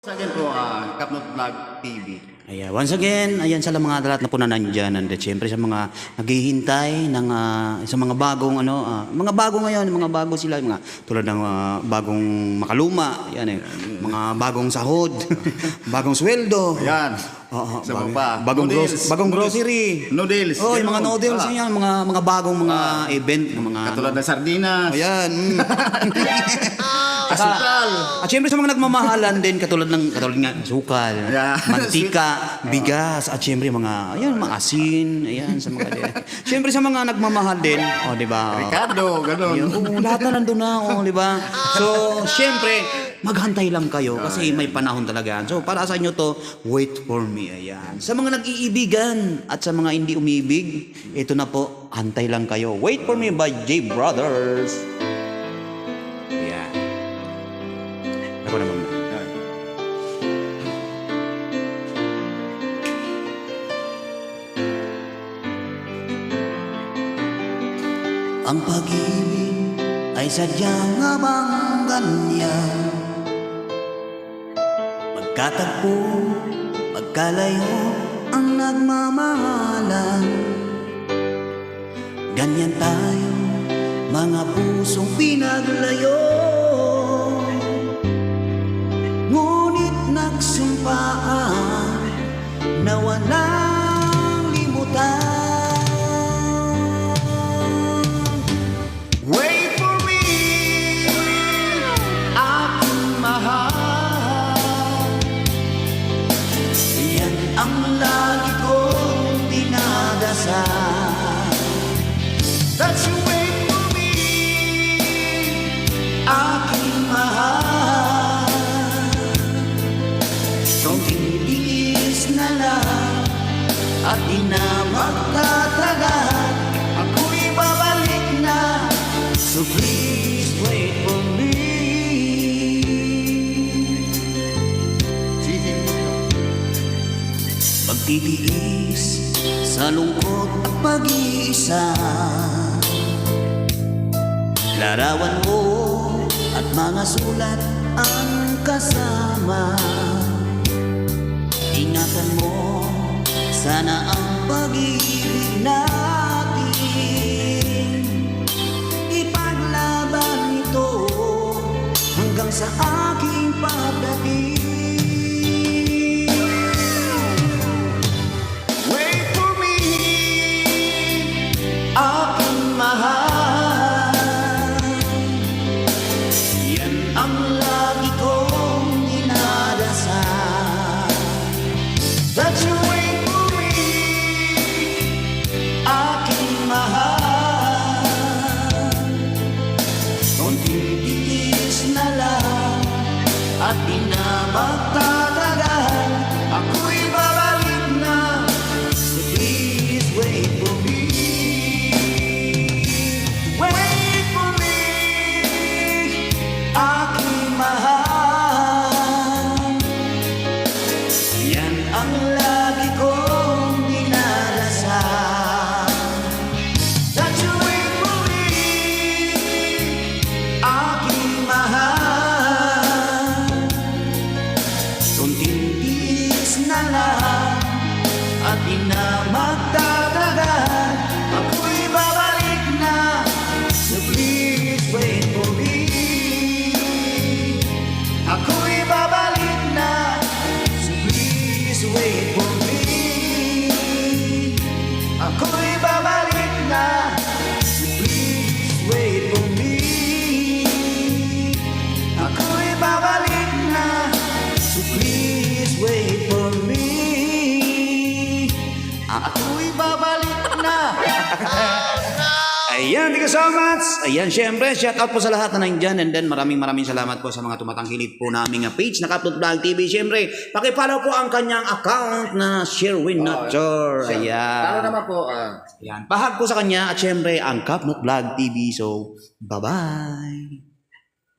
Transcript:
Sa akin po, Kapnot Vlog TV. Ayan, once again, ayan sa mga lahat na po na nandyan. And siyempre sa mga naghihintay ng sa mga bagong mga bago ngayon, mga bago sila, mga tulad ng bagong makaluma, yan mga bagong sahod, bagong sweldo. Ayan. Sa mga pa. Bagong grocery. Noodles. Oh, yung mga noodles yan, mga bagong mga event, mga katulad ng sardinas. Ayan. Asukal. At syempre sa mga nagmamahalan din katulad nga sukal, Yeah. mantika, bigas, at syempre mga asin, ayan sa mga syempre sa mga nagmamahal din, di ba? Ricardo, ganun. Lahat na nandun na, di ba? So, syempre, maghantay lang kayo kasi may panahon talaga. So, para sa inyo to, wait for me, ayan. Sa mga nag-iibigan at sa mga hindi umibig, ito na po, hantay lang kayo. Wait for me by J Brothers. Ayan. Ako naman na. Ang pag-ibig ay sadyang habang ganyan, magkatagpo, magkalayo ang nagmamahalan. Ganyan tayo, mga pusong pinaglayo, ngunit nagsumpaan na walang limutan. Wait for me, aking mahal. Yan ang lagi kong dinadasal. That's you wait for me, aking mahal. Kaunting tiis na lang at di na magtatagal. Ako'y babalik na, so please wait for me. Pagtitiis sa lungkot at pag-iisa, larawan mo at mga sulat ang kasama. Ingatan mo sana ang pag-ibig natin, ipaglaban ito hanggang sa aking pagdating. Wait for me, aking mahal. Yan ang lagi kong dinadasal. That you wait for me, aking mahal. Konting tiis na lang at di na magtatagal. Ako'y babalik na, so please wait for me. Wait for me, aking mahal. Yan ang lagi kong dinadasal. That you wait for me, aking mahal. Kunting tiis na lang at di na magtatagal. Ako'y babalik na, so please wait for me. Ako'y babalik na, so please wait for me. Ako'y babalik na, so please wait for me. Ako'y babalik na, so please wait for me. Ako'y babalik na. Ayan, thank you so much. Ayan, syempre, shout out po sa lahat na nandyan. And then, maraming salamat po sa mga tumatangkilik po naming page na Kapnot Vlog TV. Syempre, pakipollow po ang kanyang account na Sherwin Nature. Ayan. Talo naman po. Ayan, pahag po sa kanya at syempre, ang Kapnot Vlog TV. So, bye-bye.